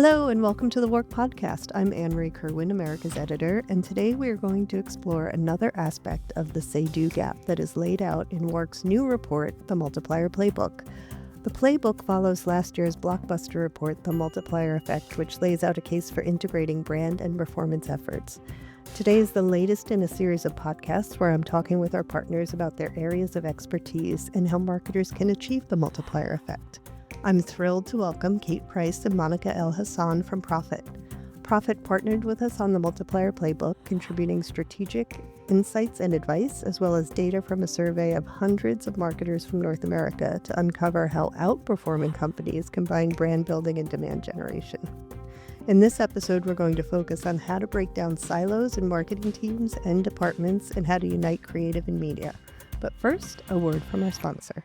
Hello and welcome to the WARC Podcast. I'm Anne-Marie Kerwin, America's editor, and today we are going to explore another aspect of the say-do gap that is laid out in WARC's new report, the Multiplier Playbook. The playbook follows last year's blockbuster report, The Multiplier Effect, which lays out a case for integrating brand and performance efforts. Today is the latest in a series of podcasts where I'm talking with our partners about their areas of expertise and how marketers can achieve the multiplier effect. I'm thrilled to welcome Kate Price and Monica El-Hassan from Profit. Profit partnered with us on the Multiplier Playbook, contributing strategic insights and advice, as well as data from a survey of hundreds of marketers from North America to uncover how outperforming companies combine brand building and demand generation. In this episode, we're going to focus on how to break down silos in marketing teams and departments and how to unite creative and media. But first, a word from our sponsor.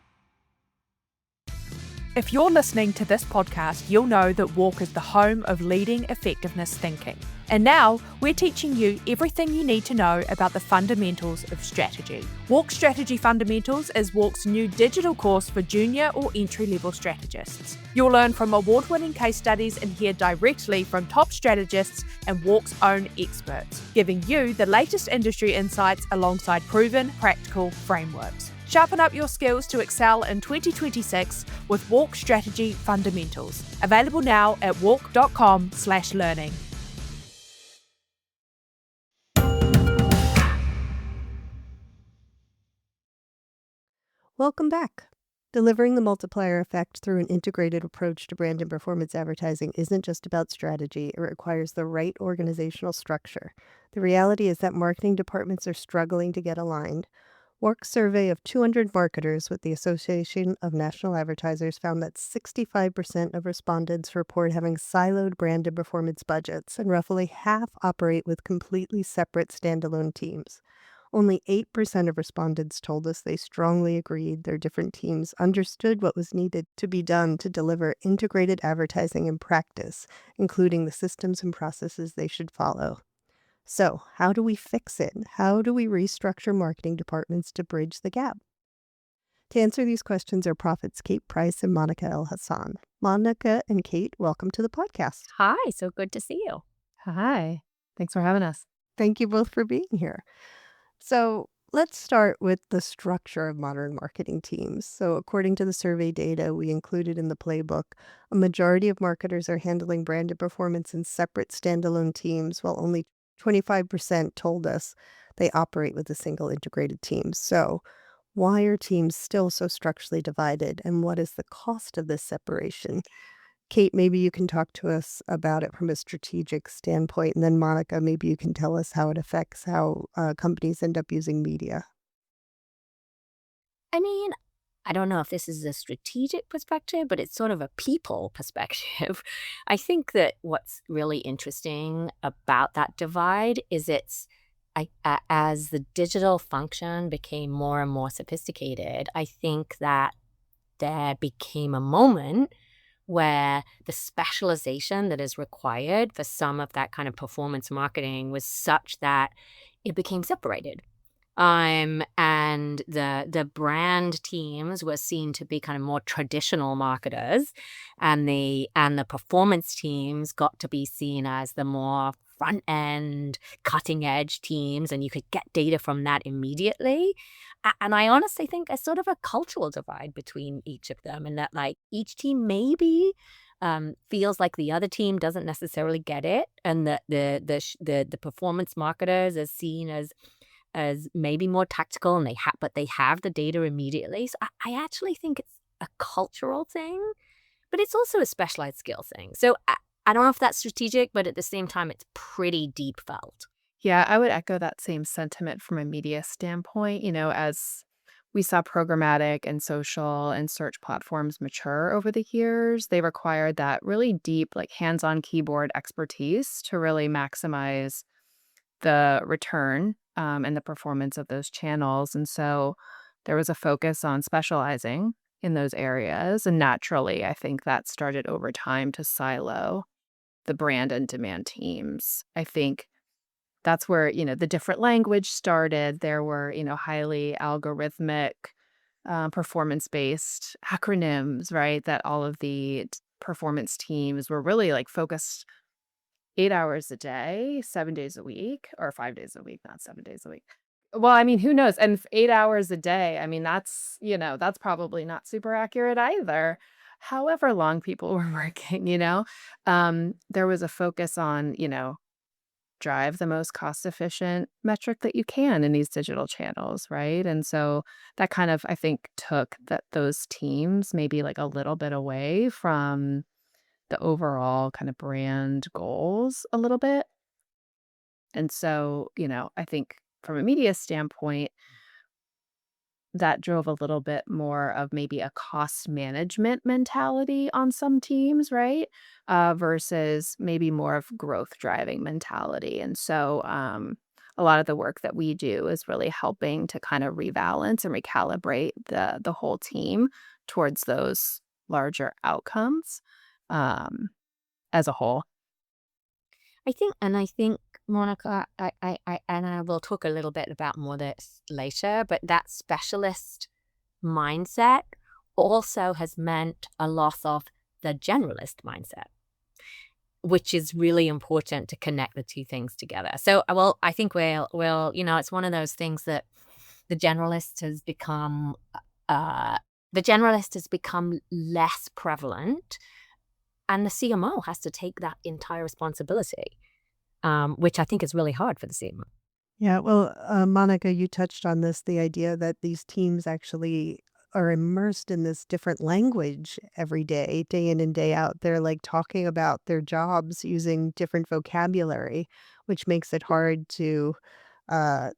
If you're listening to this podcast, you'll know that WARC is the home of leading effectiveness thinking. And now we're teaching you everything you need to know about the fundamentals of strategy. WARC Strategy Fundamentals is WARC's new digital course for junior or entry-level strategists. You'll learn from award-winning case studies and hear directly from top strategists and WARC's own experts, giving you the latest industry insights alongside proven, practical frameworks. Sharpen up your skills to excel in 2026 with WARC Strategy Fundamentals. Available now at warc.com/learning. Welcome back. Delivering the multiplier effect through an integrated approach to brand and performance advertising isn't just about strategy, it requires the right organizational structure. The reality is that marketing departments are struggling to get aligned. WARC's survey of 200 marketers with the Association of National Advertisers found that 65% of respondents report having siloed brand and performance budgets, and roughly half operate with completely separate standalone teams. Only 8% of respondents told us they strongly agreed their different teams understood what was needed to be done to deliver integrated advertising in practice, including the systems and processes they should follow. So, how do we fix it? How do we restructure marketing departments to bridge the gap? To answer these questions are Profit's Kate Price and Monica El-Hassan. Monica and Kate, welcome to the podcast. Hi, so good to see you. Hi, thanks for having us. Thank you both for being here. So, let's start with the structure of modern marketing teams. So, according to the survey data we included in the playbook, a majority of marketers are handling brand and performance in separate standalone teams, while only 25% told us they operate with a single integrated team. So why are teams still so structurally divided, and what is the cost of this separation? Kate, maybe you can talk to us about it from a strategic standpoint, and then Monica, maybe you can tell us how it affects how companies end up using media. I don't know if this is a strategic perspective, but it's sort of a people perspective. I think that what's really interesting about that divide is as the digital function became more and more sophisticated, I think that there became a moment where the specialization that is required for some of that kind of performance marketing was such that it became separated. And the brand teams were seen to be kind of more traditional marketers, and the performance teams got to be seen as the more front end, cutting edge teams, and you could get data from that immediately. And I honestly think there's sort of a cultural divide between each of them, and that like each team maybe feels like the other team doesn't necessarily get it, and that the performance marketers are seen as maybe more tactical, and they have the data immediately. So I actually think it's a cultural thing, but it's also a specialized skill thing. So I don't know if that's strategic, but at the same time, it's pretty deep felt. Yeah, I would echo that same sentiment from a media standpoint. As we saw programmatic and social and search platforms mature over the years, they required that really deep, like hands-on keyboard expertise to really maximize the return and the performance of those channels. And so there was a focus on specializing in those areas. And naturally, I think that started over time to silo the brand and demand teams. I think that's where, the different language started. There were, highly algorithmic, performance-based acronyms, right, that all of the performance teams were really like focused 8 hours a day, 7 days a week, or 5 days a week, not 7 days a week. Well, I mean, who knows? And 8 hours a day, I mean, that's probably not super accurate either. However long people were working, there was a focus on, drive the most cost efficient metric that you can in these digital channels, right? And so that kind of, I think, took those teams maybe like a little bit away from the overall kind of brand goals a little bit. And so, I think from a media standpoint, that drove a little bit more of maybe a cost management mentality on some teams, right? Versus maybe more of growth driving mentality. And so, a lot of the work that we do is really helping to kind of rebalance and recalibrate the whole team towards those larger outcomes as a whole. I think, Monica, and I will talk a little bit about more this later, but that specialist mindset also has meant a loss of the generalist mindset, which is really important to connect the two things together. So, well, I think it's one of those things that the generalist has become less prevalent, and the CMO has to take that entire responsibility, which I think is really hard for the CMO. Yeah, well, Monica, you touched on this, the idea that these teams actually are immersed in this different language every day in and day out. They're like talking about their jobs using different vocabulary, which makes it hard uh,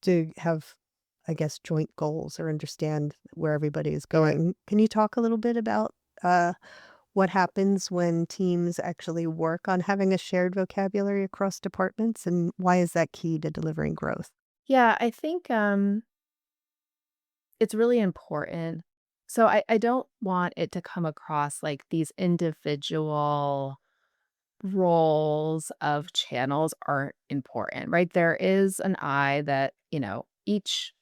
to have, I guess, joint goals or understand where everybody is going. Can you talk a little bit about what happens when teams actually work on having a shared vocabulary across departments, and why is that key to delivering growth? Yeah, I think it's really important. So I don't want it to come across like these individual roles of channels aren't important, right? There is an eye that, each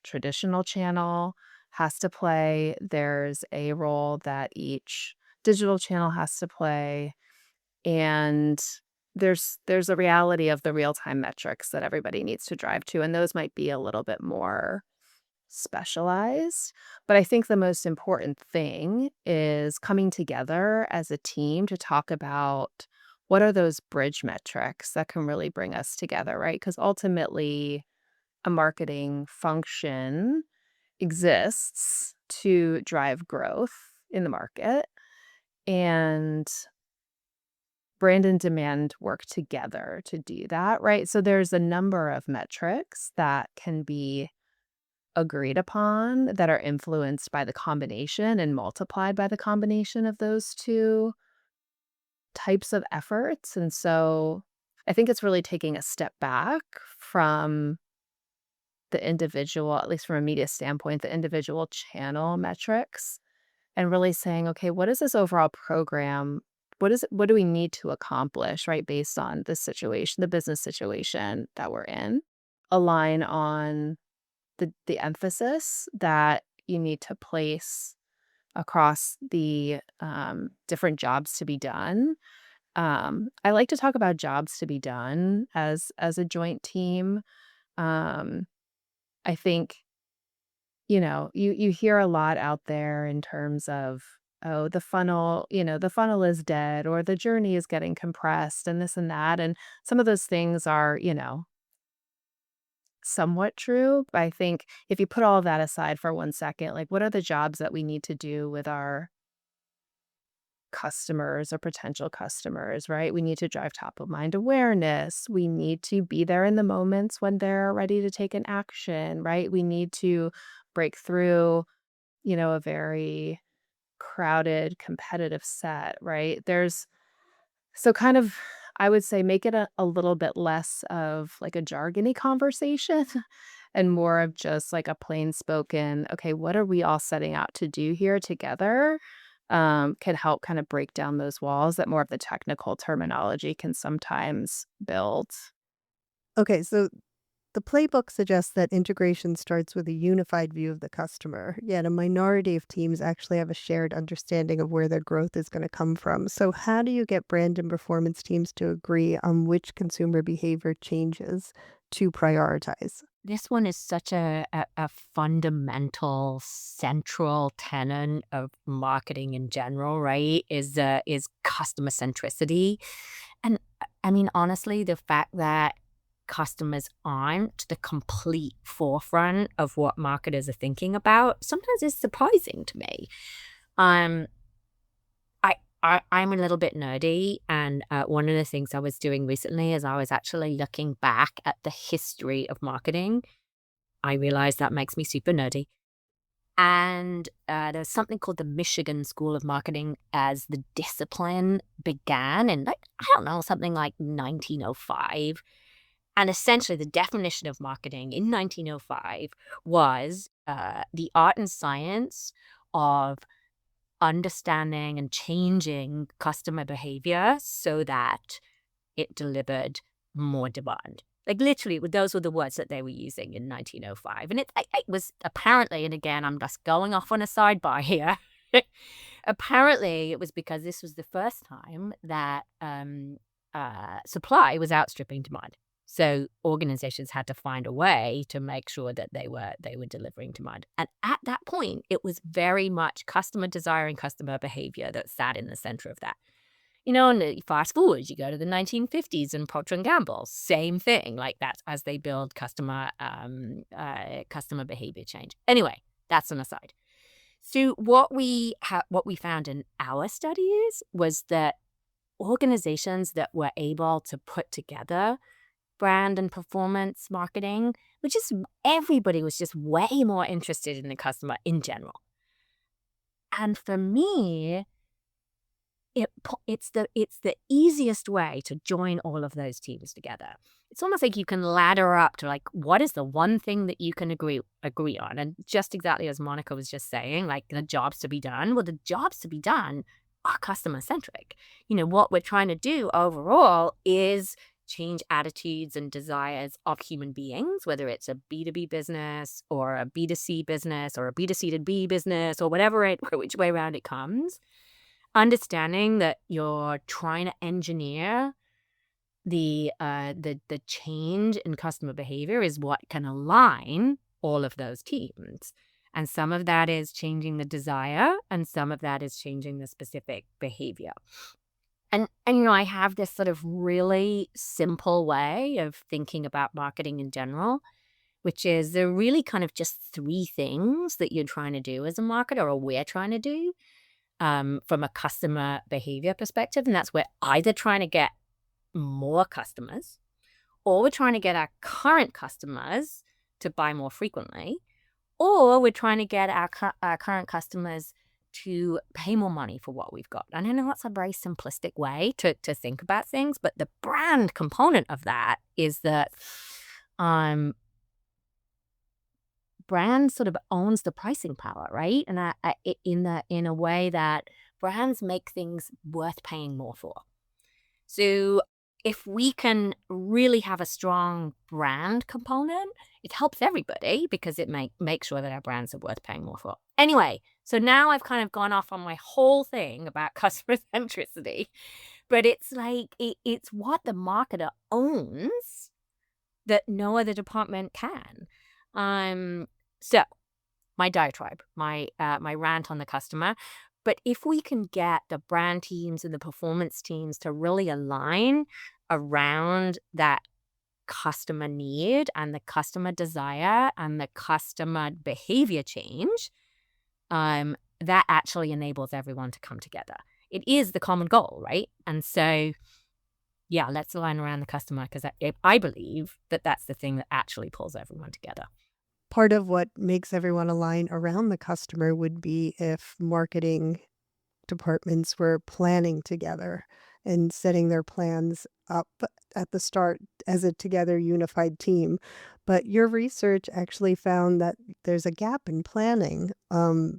traditional channel has to play. There's a role that each digital channel has to play. And there's a reality of the real-time metrics that everybody needs to drive to. And those might be a little bit more specialized. But I think the most important thing is coming together as a team to talk about what are those bridge metrics that can really bring us together, right? Because ultimately, a marketing function exists to drive growth in the market, and brand and demand work together to do that, right? So there's a number of metrics that can be agreed upon that are influenced by the combination and multiplied by the combination of those two types of efforts. And so I think it's really taking a step back from the individual, at least from a media standpoint, the individual channel metrics, and really saying, okay, what is this overall program? What do we need to accomplish, right? Based on the situation, the business situation that we're in, align on the emphasis that you need to place across the different jobs to be done. I like to talk about jobs to be done as a joint team. I think you hear a lot out there in terms of, oh, the funnel is dead, or the journey is getting compressed, and this and that, and some of those things are somewhat true. But I think if you put all of that aside for 1 second, like, what are the jobs that we need to do with our customers or potential customers, right? We need to drive top of mind awareness. We need to be there in the moments when they're ready to take an action, right? We need to break through, a very crowded, competitive set, right? So kind of, I would say, make it a little bit less of like a jargony conversation and more of just like a plain spoken, okay, what are we all setting out to do here together? Can help kind of break down those walls that more of the technical terminology can sometimes build. Okay, so The playbook suggests that integration starts with a unified view of the customer, yet a minority of teams actually have a shared understanding of where their growth is going to come from. So, how do you get brand and performance teams to agree on which consumer behavior changes to prioritize? This one is such a fundamental central tenet of marketing in general, right? Is customer centricity. And I mean, honestly, the fact that customers aren't the complete forefront of what marketers are thinking about sometimes is surprising to me. Um, I'm a little bit nerdy, and one of the things I was doing recently is I was actually looking back at the history of marketing. I realized that makes me super nerdy. And there's something called the Michigan School of Marketing as the discipline began in, like, I don't know, something like 1905. And essentially, the definition of marketing in 1905 was the art and science of understanding and changing customer behavior so that it delivered more demand. Like, literally, those were the words that they were using in 1905. And it was apparently, and again, I'm just going off on a sidebar here. Apparently, it was because this was the first time that supply was outstripping demand. So organizations had to find a way to make sure that they were delivering demand. And at that point, it was very much customer desire and customer behavior that sat in the center of that. And fast forward, you go to the 1950s and Procter & Gamble, same thing. Like, that's as they build customer behavior change. Anyway, that's an aside. So what we found in our studies was that organizations that were able to put together brand and performance marketing, everybody was just way more interested in the customer in general. And for me, it's the easiest way to join all of those teams together. It's almost like you can ladder up to, like, what is the one thing that you can agree on? And just exactly as Monica was just saying, like, the jobs to be done. Well, the jobs to be done are customer-centric. What we're trying to do overall is change attitudes and desires of human beings, whether it's a B2B business or a B2C business or a B2C to B business or which way around it comes. Understanding that you're trying to engineer the change in customer behavior is what can align all of those teams. And some of that is changing the desire, and some of that is changing the specific behavior. And I have this sort of really simple way of thinking about marketing in general, which is there are really kind of just three things that you're trying to do as a marketer, or we're trying to do from a customer behavior perspective. And that's we're either trying to get more customers, or we're trying to get our current customers to buy more frequently, or we're trying to get our current customers to pay more money for what we've got. And I know that's a very simplistic way to think about things, but the brand component of that is that brand sort of owns the pricing power, right? And in a way that brands make things worth paying more for. So if we can really have a strong brand component, it helps everybody because it makes sure that our brands are worth paying more for. Anyway, so now I've kind of gone off on my whole thing about customer centricity, but it's like it's what the marketer owns that no other department can. So my diatribe, my rant on the customer. But if we can get the brand teams and the performance teams to really align around that customer need and the customer desire and the customer behavior change, that actually enables everyone to come together. It is the common goal, right? And so, yeah, let's align around the customer, because I believe that that's the thing that actually pulls everyone together. Part of what makes everyone align around the customer would be if marketing departments were planning together and setting their plans up at the start as a together unified team. But your research actually found that there's a gap in planning. 74%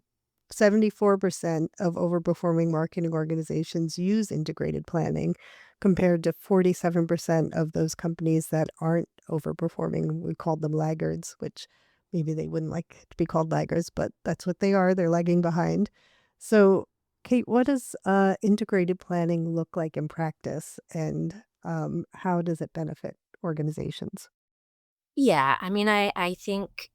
of overperforming marketing organizations use integrated planning, compared to 47% of those companies that aren't overperforming. We called them laggards, which maybe they wouldn't like to be called laggards, but that's what they are. They're lagging behind. So, Kate, what does integrated planning look like in practice, and how does it benefit organizations? Yeah, I mean, I think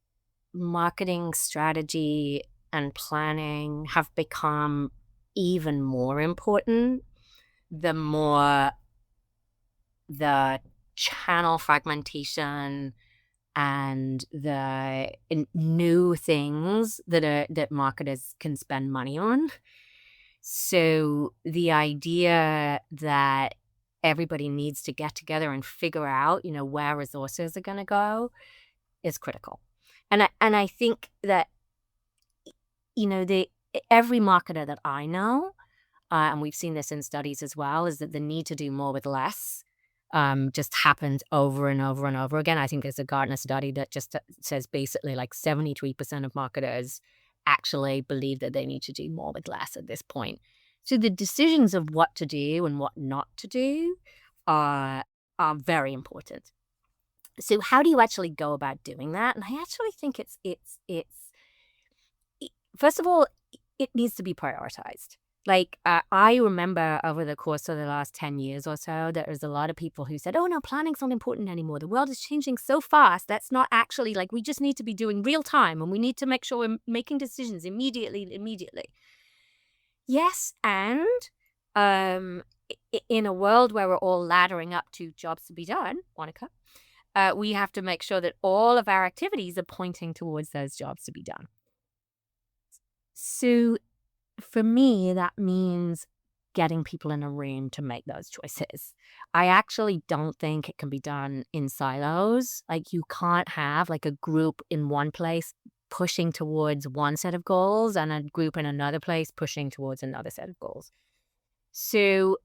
marketing strategy and planning have become even more important the more the channel fragmentation and the new things that marketers can spend money on. So the idea that everybody needs to get together and figure out, where resources are going to go is critical. And I think that, the every marketer that I know, and we've seen this in studies as well, is that the need to do more with less just happens over and over and over again. I think there's a Gartner study that just says basically like 73% of marketers actually believe that they need to do more with less at this point. So the decisions of what to do and what not to do are very important. So how do you actually go about doing that? And I actually think it's first of all, it needs to be prioritized. Like, I remember over the course of the last 10 years or so, there was a lot of people who said, oh, no, planning's not important anymore. The world is changing so fast. That's not actually, like, we just need to be doing real time and we need to make sure we're making decisions immediately. Yes, and in a world where we're all laddering up to jobs to be done, Monica, we have to make sure that all of our activities are pointing towards those jobs to be done. So for me, that means getting people in a room to make those choices. I actually don't think it can be done in silos. Like, you can't have like a group in one place pushing towards one set of goals and a group in another place pushing towards another set of goals. So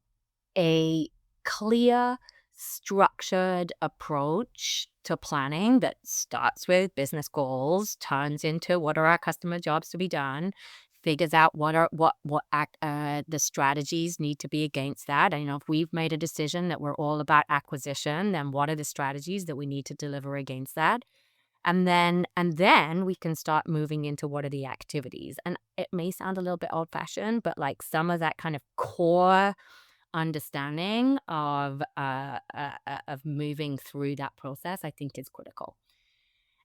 a clear, structured approach to planning that starts with business goals, turns into what are our customer jobs to be done, figures out what the strategies need to be against that. And, if we've made a decision that we're all about acquisition, then what are the strategies that we need to deliver against that? And then we can start moving into what are the activities. And it may sound a little bit old-fashioned, but like some of that kind of core understanding of moving through that process, I think, is critical.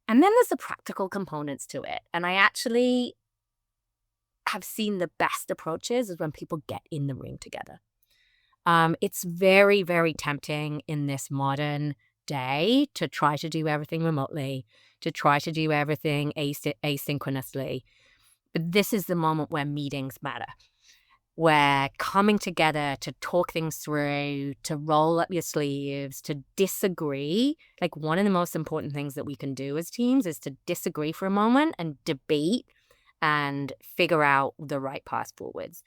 And then there's the practical components to it. And I actually have seen the best approaches is when people get in the room together. It's very, very tempting in this modern day to try to do everything remotely, to try to do everything asynchronously. But this is the moment where meetings matter, where coming together to talk things through, to roll up your sleeves, to disagree. Like, one of the most important things that we can do as teams is to disagree for a moment and debate and figure out the right path forwards.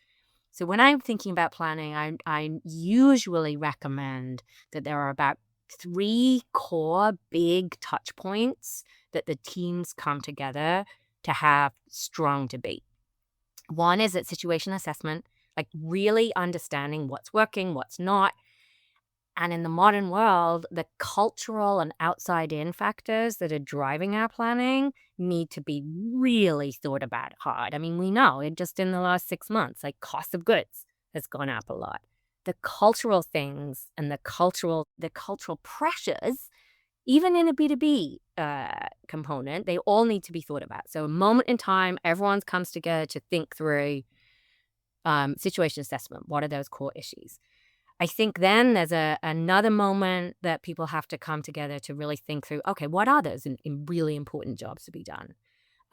So when I'm thinking about planning, I usually recommend that there are about 3 core big touch points that the teams come together to have strong debate. One is that situation assessment, like really understanding what's working, what's not. And in the modern world, the cultural and outside-in factors that are driving our planning need to be really thought about hard. I mean, we know it just in the last 6 months, like cost of goods has gone up a lot. The cultural things and the cultural pressures, even in a B2B component, they all need to be thought about. So a moment in time, everyone comes together to think through situation assessment. What are those core issues? I think then there's another moment that people have to come together to really think through, okay, what are those in really important jobs to be done?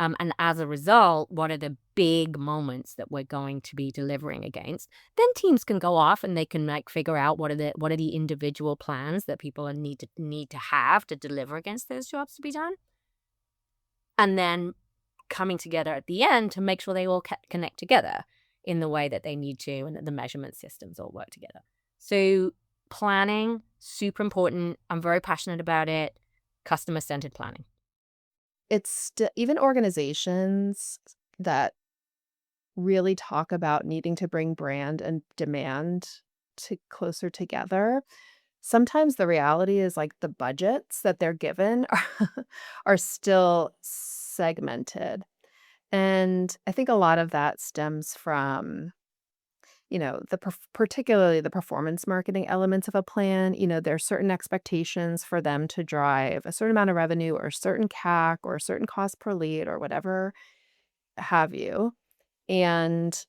And as a result, what are the big moments that we're going to be delivering against? Then teams can go off and they can like figure out what are the individual plans that people need to have to deliver against those jobs to be done. And then coming together at the end to make sure they all connect together in the way that they need to and that the measurement systems all work together. So planning, super important. I'm very passionate about it. Customer-centered planning. It's even organizations that really talk about needing to bring brand and demand closer together, sometimes the reality is like the budgets that they're given are still segmented. And I think a lot of that stems from, particularly the performance marketing elements of a plan. There are certain expectations for them to drive a certain amount of revenue or a certain CAC or a certain cost per lead or whatever have you. And,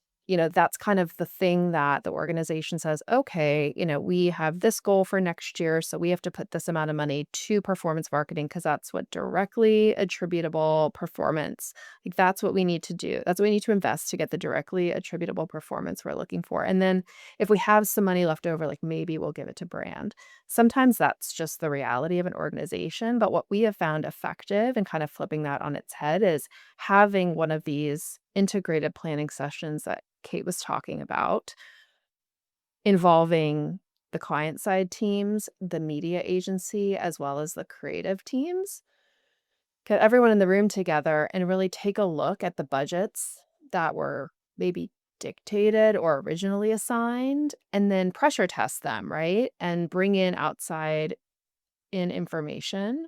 that's kind of the thing that the organization says, okay, we have this goal for next year. So we have to put this amount of money to performance marketing because that's what directly attributable performance, like that's what we need to do. That's what we need to invest to get the directly attributable performance we're looking for. And then if we have some money left over, like maybe we'll give it to brand. Sometimes that's just the reality of an organization. But what we have found effective and kind of flipping that on its head is having one of these integrated planning sessions that Kate was talking about, involving the client side teams, the media agency, as well as the creative teams. Get everyone in the room together and really take a look at the budgets that were maybe dictated or originally assigned, and then pressure test them, right? And bring in outside information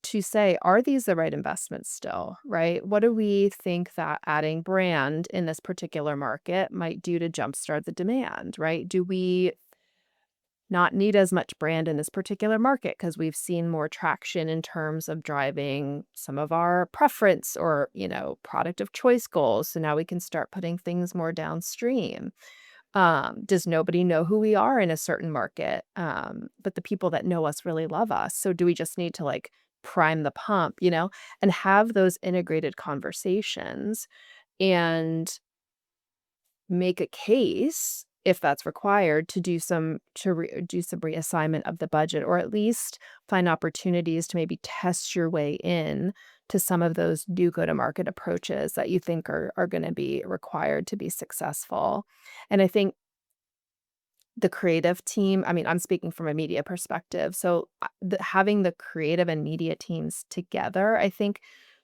to say, are these the right investments still, right? What do we think that adding brand in this particular market might do to jumpstart the demand, right? Do we not need as much brand in this particular market because we've seen more traction in terms of driving some of our preference or, product of choice goals? So now we can start putting things more downstream. Does nobody know who we are in a certain market? But the people that know us really love us. So do we just need to like prime the pump, and have those integrated conversations and make a case if that's required to do some reassignment of the budget, or at least find opportunities to maybe test your way in to some of those new go-to-market approaches that you think are going to be required to be successful. And I think the creative team, I mean, I'm speaking from a media perspective. So having the creative and media teams together, I think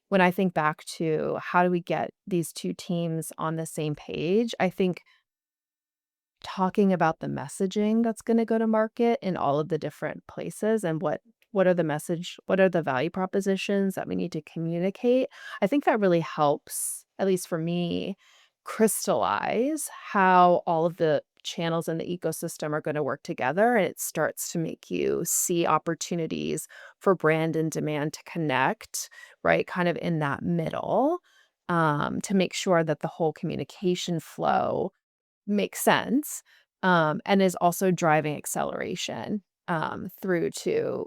when I think back to how do we get these two teams on the same page, I think talking about the messaging that's going to go to market in all of the different places and what are the value propositions that we need to communicate. I think that really helps, at least for me, crystallize how all of the channels in the ecosystem are going to work together. And it starts to make you see opportunities for brand and demand to connect, right? Kind of in that middle, to make sure that the whole communication flow makes sense, and is also driving acceleration through to,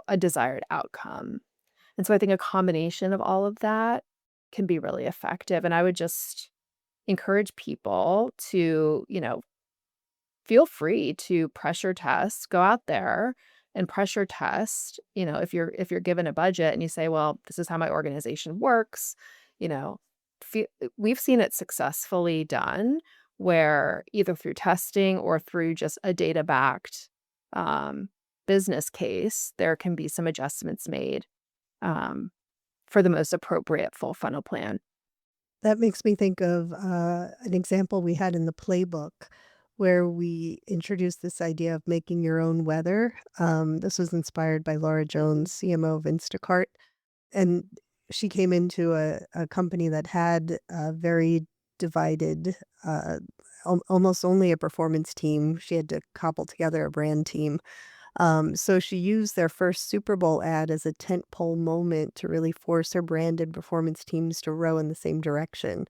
a desired outcome. And so I think a combination of all of that can be really effective. And I would just encourage people to, feel free to pressure test, go out there and pressure test. If you're given a budget and you say, well, this is how my organization works, we've seen it successfully done where either through testing or through just a data-backed business case, there can be some adjustments made for the most appropriate full funnel plan. That makes me think of an example we had in the playbook where we introduced this idea of making your own weather. This was inspired by Laura Jones, CMO of Instacart. And she came into a company that had a very divided, almost only a performance team. She had to cobble together a brand team. So she used their first Super Bowl ad as a tentpole moment to really force her brand and performance teams to row in the same direction.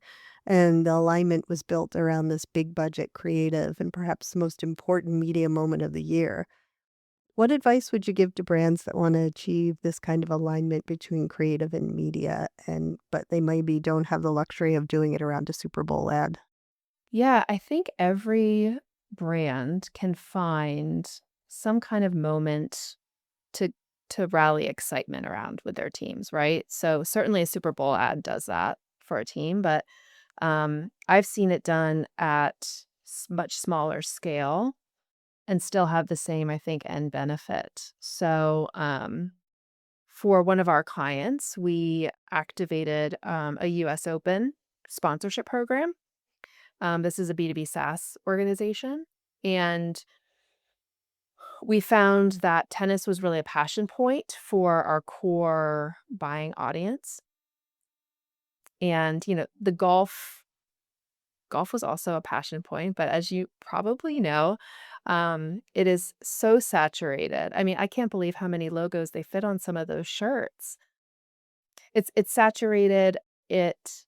And the alignment was built around this big budget creative and perhaps the most important media moment of the year. What advice would you give to brands that want to achieve this kind of alignment between creative and media, but they maybe don't have the luxury of doing it around a Super Bowl ad? Yeah, I think every brand can find some kind of moment to rally excitement around with their teams, right? So certainly a Super Bowl ad does that for a team, but I've seen it done at much smaller scale and still have the same, I think, end benefit. So for one of our clients, we activated a US Open sponsorship program. This is a B2B SaaS organization. And we found that tennis was really a passion point for our core buying audience. And, the golf was also a passion point, but as you probably know, it is so saturated. I mean, I can't believe how many logos they fit on some of those shirts. It's saturated. It,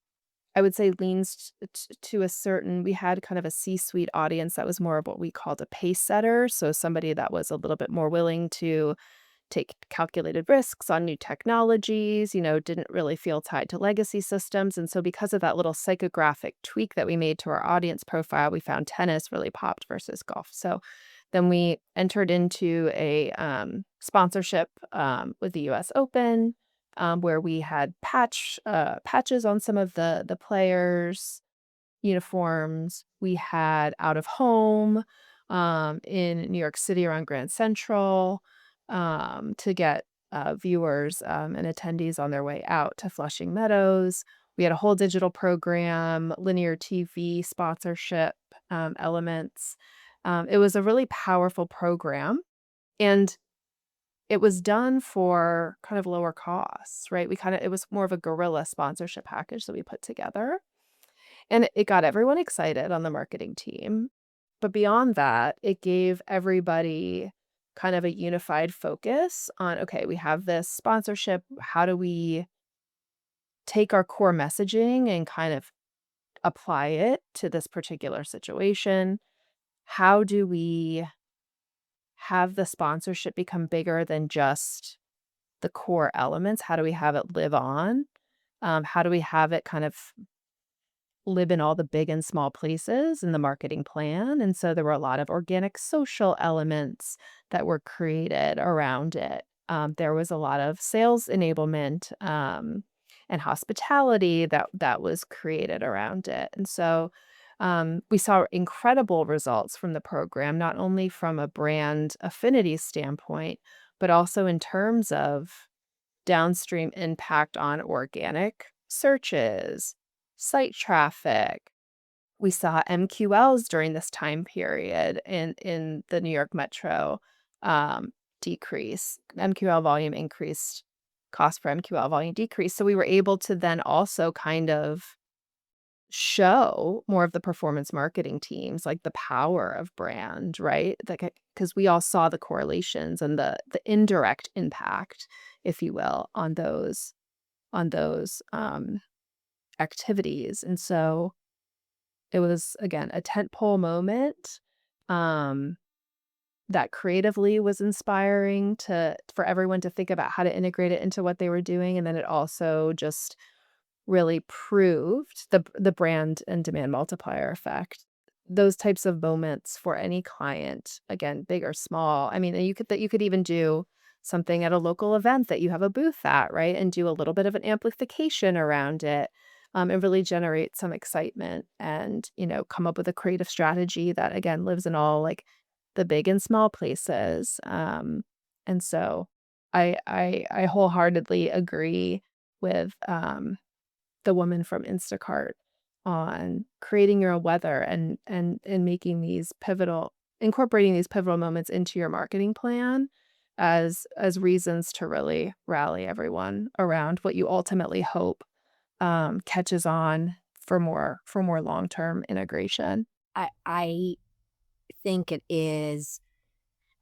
I would say, leans to a certain. We had kind of a C-suite audience that was more of what we called a pace setter, so somebody that was a little bit more willing to take calculated risks on new technologies, didn't really feel tied to legacy systems. And so because of that little psychographic tweak that we made to our audience profile, we found tennis really popped versus golf. So then we entered into a sponsorship with the US Open, where we had patches on some of the players' uniforms. We had out of home in New York City around Grand Central to get viewers and attendees on their way out to Flushing Meadows. We had a whole digital program, linear TV sponsorship elements. It was a really powerful program, and it was done for kind of lower costs, right? It was more of a guerrilla sponsorship package that we put together. And it got everyone excited on the marketing team. But beyond that, it gave everybody kind of a unified focus on, okay, we have this sponsorship. How do we take our core messaging and kind of apply it to this particular situation? How do we have the sponsorship become bigger than just the core elements? How do we have it live on? How do we have it kind of live in all the big and small places in the marketing plan? And so there were a lot of organic social elements that were created around it. There was a lot of sales enablement and hospitality that was created around it. And so we saw incredible results from the program, not only from a brand affinity standpoint, but also in terms of downstream impact on organic searches, site traffic. We saw MQLs during this time period in the New York Metro decrease. MQL volume increased, cost per MQL volume decreased. So we were able to then also kind of show more of the performance marketing teams, like the power of brand, right? Because we all saw the correlations and the indirect impact, if you will, on those activities. And so it was, again, a tentpole moment that creatively was inspiring for everyone to think about how to integrate it into what they were doing. And then it also just really proved the brand and demand multiplier effect. Those types of moments for any client, again, big or small. I mean, you could even do something at a local event that you have a booth at, right? And do a little bit of an amplification around it, and really generate some excitement and, come up with a creative strategy that, again, lives in all like the big and small places. And so I wholeheartedly agree with the woman from Instacart on creating your own weather and making incorporating these pivotal moments into your marketing plan as reasons to really rally everyone around what you ultimately hope catches on for more long-term integration. I think it is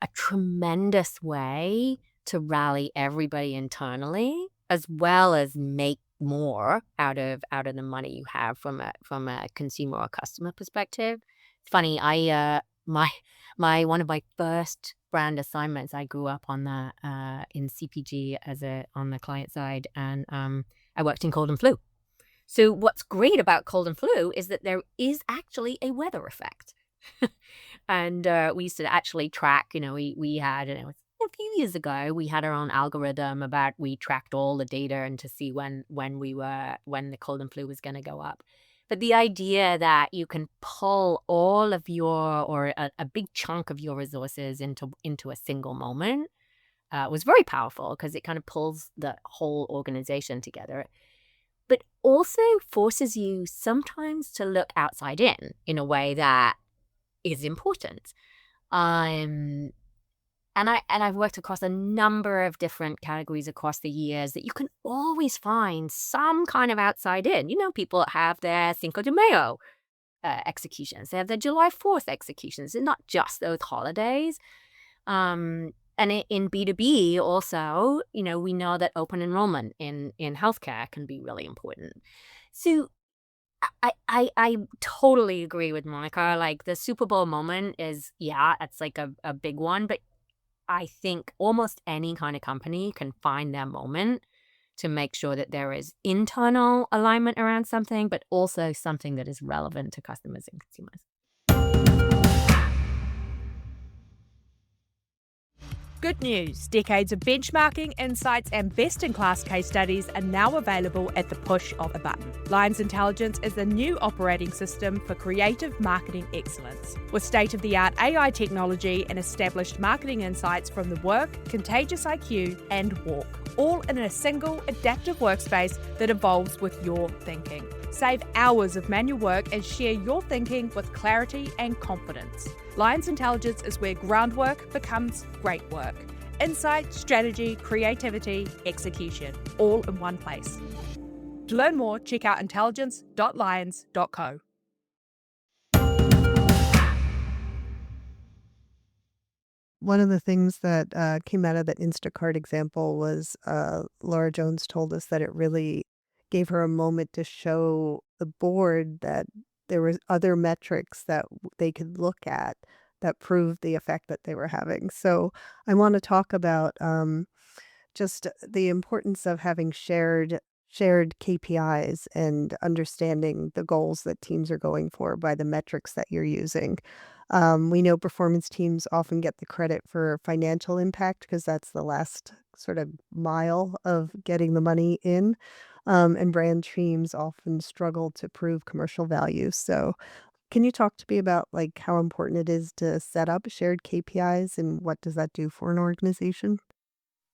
a tremendous way to rally everybody internally, as well as make more out of the money you have from a consumer or customer perspective. It's funny, I one of my first brand assignments, I grew up on that in CPG on the client side, and I worked in cold and flu. So what's great about cold and flu is that there is actually a weather effect. And we used to actually track, we had, a few years ago, we had our own algorithm we tracked all the data and to see when the cold and flu was going to go up. But the idea that you can pull all of or a big chunk of your resources into a single moment was very powerful, because it kind of pulls the whole organization together. But also forces you sometimes to look outside in a way that is important. I've worked across a number of different categories across the years that you can always find some kind of outside in. People have their Cinco de Mayo executions. They have their July 4th executions, and not just those holidays. And in B2B also, we know that open enrollment in healthcare can be really important. So I totally agree with Monica. Like, the Super Bowl moment is, it's like a big one, but I think almost any kind of company can find their moment to make sure that there is internal alignment around something, but also something that is relevant to customers and consumers. Good news, decades of benchmarking, insights, and best-in-class case studies are now available at the push of a button. Lions Intelligence is the new operating system for creative marketing excellence. With state-of-the-art AI technology and established marketing insights from the WARC, Contagious IQ, and WARC, all in a single adaptive workspace that evolves with your thinking. Save hours of manual work and share your thinking with clarity and confidence. Lions Intelligence is where groundwork becomes great work. Insight, strategy, creativity, execution, all in one place. To learn more, check out intelligence.lions.co. One of the things that came out of that Instacart example was Laura Jones told us that it really gave her a moment to show the board that there was other metrics that they could look at that proved the effect that they were having. So I want to talk about just the importance of having shared KPIs and understanding the goals that teams are going for by the metrics that you're using. We know performance teams often get the credit for financial impact because that's the last sort of mile of getting the money in. And brand teams often struggle to prove commercial value. So can you talk to me about like how important it is to set up shared KPIs and what does that do for an organization?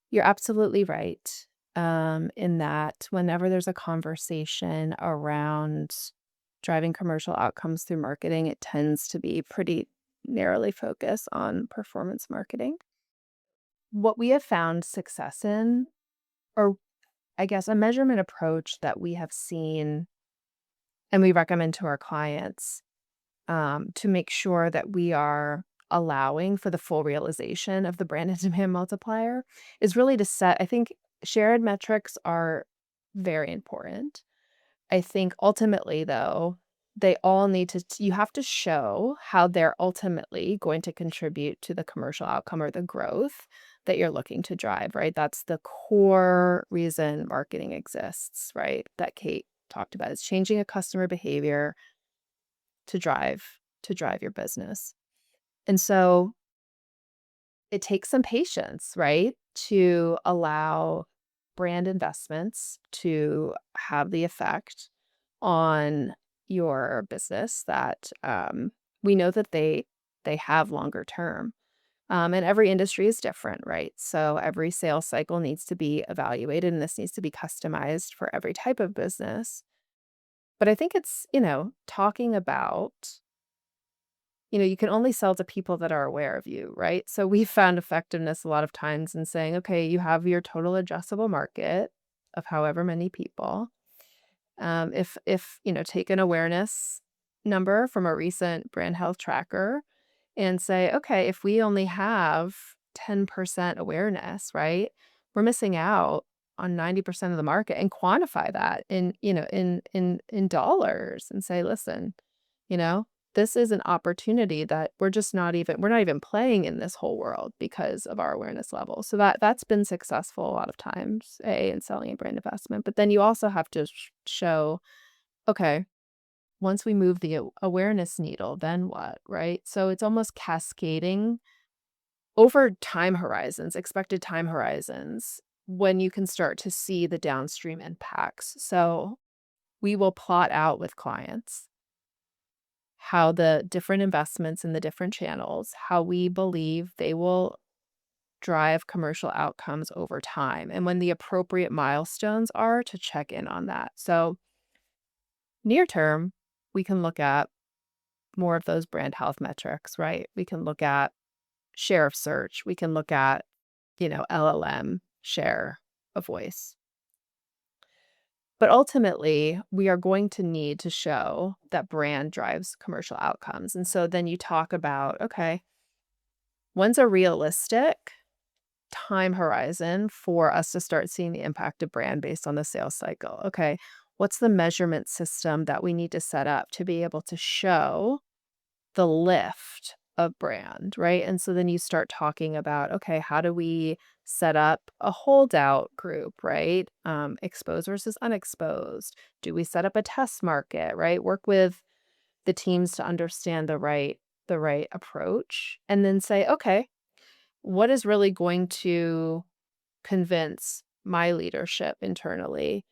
You're absolutely right. In that whenever there's a conversation around driving commercial outcomes through marketing, it tends to be pretty narrowly focused on performance marketing. What we have found success in, or I guess a measurement approach that we have seen and we recommend to our clients to make sure that we are allowing for the full realization of the brand and demand multiplier is really to set, I think shared metrics are very important. I think ultimately, though, they all need to, you have to show how they're ultimately going to contribute to the commercial outcome or the growth that you're looking to drive, right? That's the core reason marketing exists, right? That Kate talked about is changing a customer behavior to drive your business. And so it takes some patience, right? To allow brand investments to have the effect on your business that we know that they have longer term. And every industry is different, right? So every sales cycle needs to be evaluated, and this needs to be customized for every type of business. But I think it's, talking about, you can only sell to people that are aware of you, right? So we found effectiveness a lot of times in saying, okay, you have your total addressable market of however many people. If take an awareness number from a recent brand health tracker and say, okay, if we only have 10% awareness, right? We're missing out on 90% of the market, and quantify that in dollars and say, listen, this is an opportunity that we're not even playing in this whole world because of our awareness level. So that's been successful a lot of times, in selling a brand investment. But then you also have to show, okay, once we move the awareness needle, then what, right? So it's almost cascading over time horizons, expected time horizons, when you can start to see the downstream impacts. So we will plot out with clients how the different investments in the different channels, how we believe they will drive commercial outcomes over time, and when the appropriate milestones are to check in on that. So near term, we can look at more of those brand health metrics, right? We can look at share of search. We can look at, LLM share of voice. But ultimately, we are going to need to show that brand drives commercial outcomes. And so then you talk about, okay, when's a realistic time horizon for us to start seeing the impact of brand based on the sales cycle? Okay, what's the measurement system that we need to set up to be able to show the lift of brand, right? And so then you start talking about, okay, how do we set up a holdout group, right? Exposed versus unexposed. Do we set up a test market, right? Work with the teams to understand the right approach, and then say, okay, what is really going to convince my leadership internally,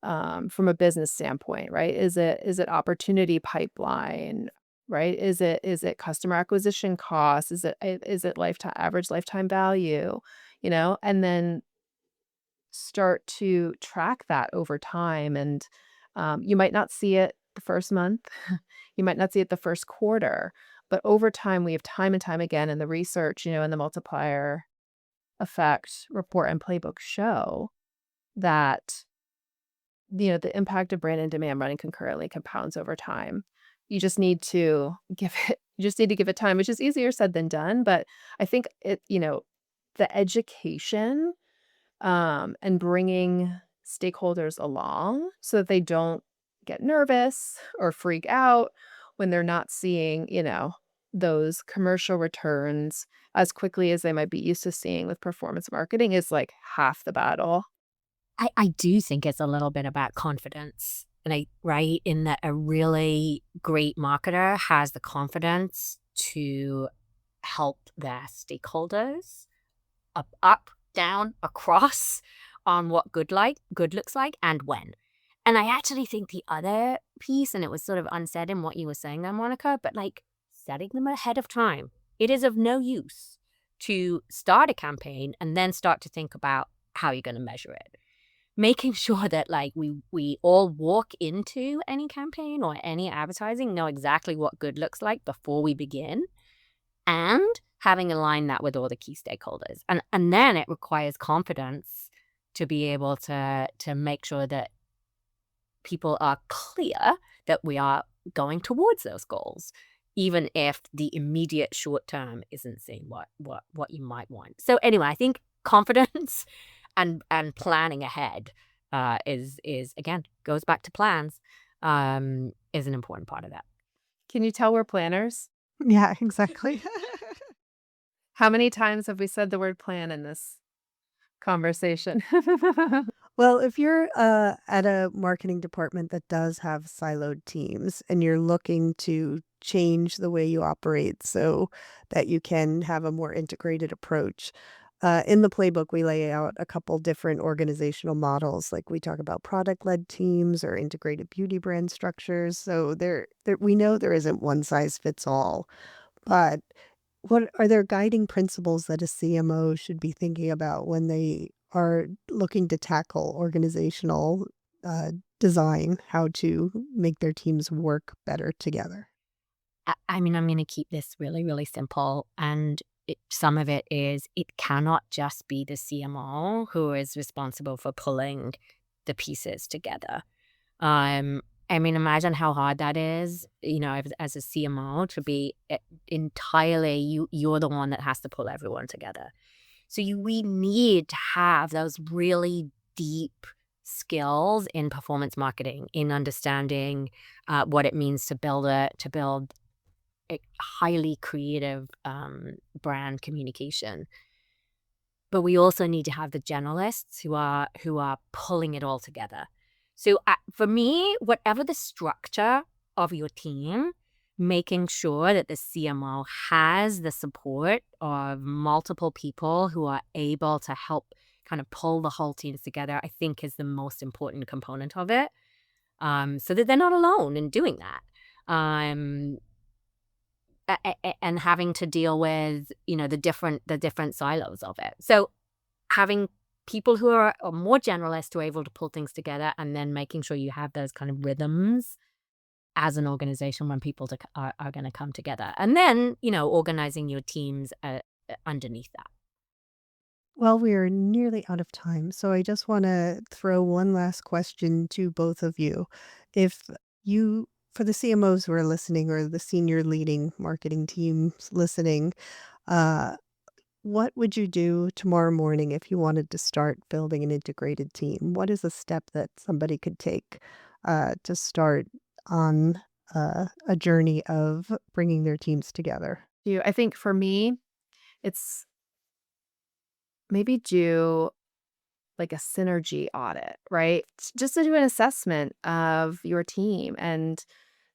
from a business standpoint, right? Is it opportunity pipeline, right? Is it customer acquisition costs? Is it average lifetime value? And then start to track that over time. And you might not see it the first month, you might not see it the first quarter, but over time, we have time and time again in the research, and the multiplier effect report and playbook show that the impact of brand and demand running concurrently compounds over time. You just need to give it time, which is easier said than done. But I think the education, and bringing stakeholders along so that they don't get nervous or freak out when they're not seeing, those commercial returns as quickly as they might be used to seeing with performance marketing is like half the battle. I do think it's a little bit about confidence, right? In that a really great marketer has the confidence to help their stakeholders up, down, across on what good looks like and when. And I actually think the other piece, and it was sort of unsaid in what you were saying there, Monica, but setting them ahead of time. It is of no use to start a campaign and then start to think about how you're going to measure it. Making sure that we all walk into any campaign or any advertising, know exactly what good looks like before we begin, and having aligned that with all the key stakeholders. And then it requires confidence to be able to make sure that people are clear that we are going towards those goals, even if the immediate short term isn't seeing what you might want. So anyway, I think confidence and planning ahead is again, goes back to plans, is an important part of that. Can you tell we're planners? Yeah, exactly. How many times have we said the word plan in this conversation? Well, if you're at a marketing department that does have siloed teams and you're looking to change the way you operate so that you can have a more integrated approach, in the playbook, we lay out a couple different organizational models. Like we talk about product-led teams or integrated beauty brand structures. So we know there isn't one size fits all, but what are there guiding principles that a CMO should be thinking about when they are looking to tackle organizational design, how to make their teams work better together? I mean, I'm going to keep this really, really simple. And some of it is it cannot just be the CMO who is responsible for pulling the pieces together. I mean, imagine how hard that is, as a CMO to be entirely, you're the one that has to pull everyone together. So we need to have those really deep skills in performance marketing, in understanding what it means to build a highly creative brand communication. But we also need to have the generalists who are pulling it all together. So for me, whatever the structure of your team, making sure that the CMO has the support of multiple people who are able to help kind of pull the whole teams together, I think is the most important component of it, so that they're not alone in doing that. And having to deal with, the different silos of it. So having people who are more generalists who are able to pull things together, and then making sure you have those kind of rhythms as an organization when people are going to come together. And then, organizing your teams underneath that. Well, we are nearly out of time, so I just want to throw one last question to both of you. If you, for the CMOs who are listening or the senior leading marketing teams listening, uh, what would you do tomorrow morning if you wanted to start building an integrated team? What is a step that somebody could take to start on a journey of bringing their teams together? I think for me, it's maybe do like a synergy audit, right? Just to do an assessment of your team and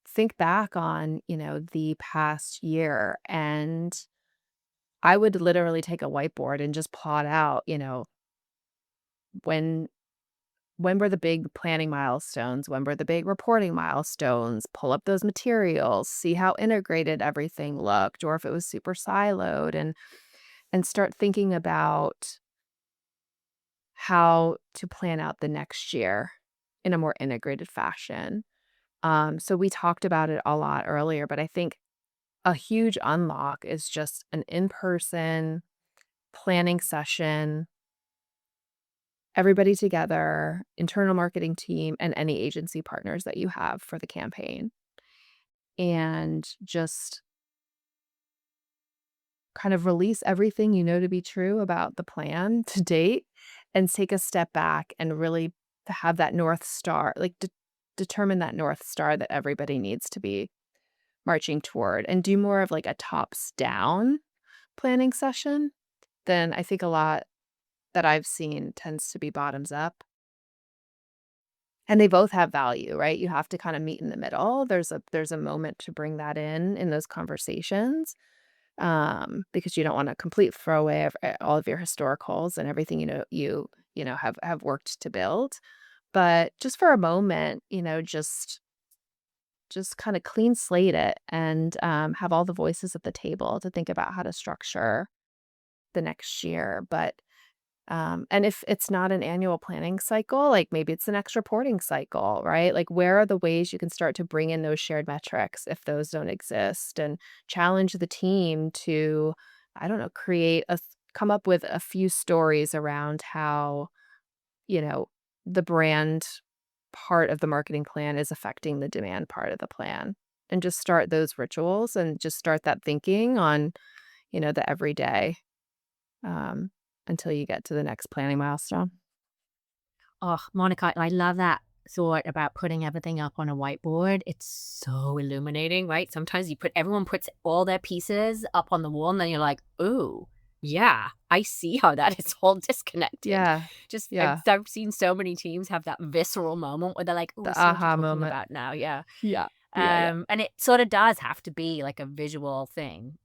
think back on, the past year. And I would literally take a whiteboard and just plot out, when were the big planning milestones? When were the big reporting milestones? Pull up those materials, see how integrated everything looked, or if it was super siloed, and start thinking about how to plan out the next year in a more integrated fashion. So we talked about it a lot earlier, but I think a huge unlock is just an in-person planning session, everybody together, internal marketing team, and any agency partners that you have for the campaign. And just kind of release everything you know to be true about the plan to date and take a step back and really have that North Star, like determine that North Star that everybody needs to be marching toward, and do more of like a tops down planning session than I think a lot that I've seen tends to be bottoms up. And they both have value, right? You have to kind of meet in the middle. There's a moment to bring that in those conversations, because you don't want to complete throw away all of your historicals and everything you have worked to build. But just for a moment, just kind of clean slate it and have all the voices at the table to think about how to structure the next year. But and if it's not an annual planning cycle, like maybe it's the next reporting cycle, right? Like where are the ways you can start to bring in those shared metrics if those don't exist, and challenge the team to, I don't know, come up with a few stories around how, the brand part of the marketing plan is affecting the demand part of the plan, and just start those rituals and just start that thinking on, the everyday, until you get to the next planning milestone. Oh, Monica, I love that thought about putting everything up on a whiteboard. It's so illuminating, right? Sometimes everyone puts all their pieces up on the wall, and then you're like, ooh, yeah, I see how that is all disconnected. Yeah. I've seen so many teams have that visceral moment where they're like, oh, The I see what you're aha talking moment. about now. Yeah. Yeah. And it sort of does have to be like a visual thing.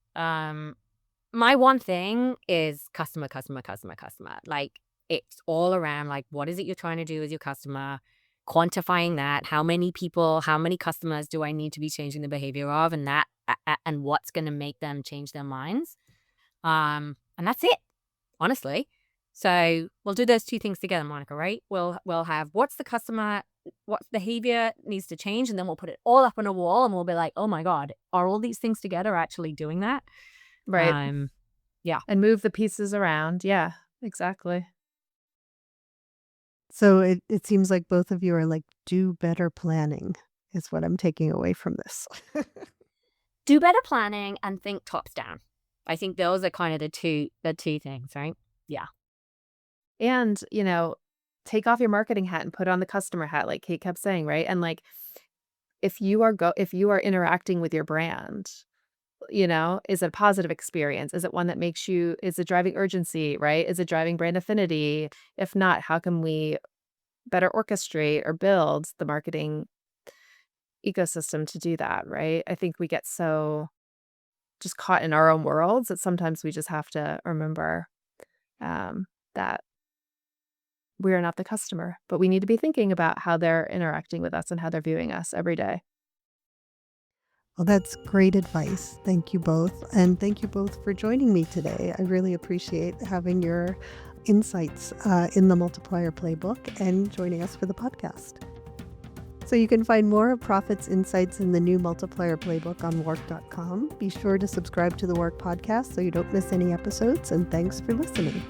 My one thing is customer. Like, it's all around, like, what is it you're trying to do with your customer? Quantifying that. How many people, how many customers do I need to be changing the behavior of? And and what's going to make them change their minds? And that's it, honestly. So we'll do those two things together, Monica, right? We'll have what's the customer, what behavior needs to change, and then we'll put it all up on a wall, and we'll be like, oh my God, are all these things together actually doing that? Right. Yeah. And move the pieces around. Yeah, exactly. So it seems like both of you are like, do better planning is what I'm taking away from this. Do better planning and think tops down. I think those are kind of the two things, right? Yeah. And, take off your marketing hat and put on the customer hat, like Kate kept saying, right? And like, if you are interacting with your brand, is it a positive experience? Is it one that is it driving urgency, right? Is it driving brand affinity? If not, how can we better orchestrate or build the marketing ecosystem to do that, right? I think we get so just caught in our own worlds that sometimes we just have to remember that we are not the customer, but we need to be thinking about how they're interacting with us and how they're viewing us every day. Well, that's great advice. Thank you both. And thank you both for joining me today. I really appreciate having your insights in the Multiplier Playbook and joining us for the podcast. So you can find more of Profit's insights in the new Multiplier Playbook on WARC.com. Be sure to subscribe to the WARC Podcast so you don't miss any episodes, and thanks for listening.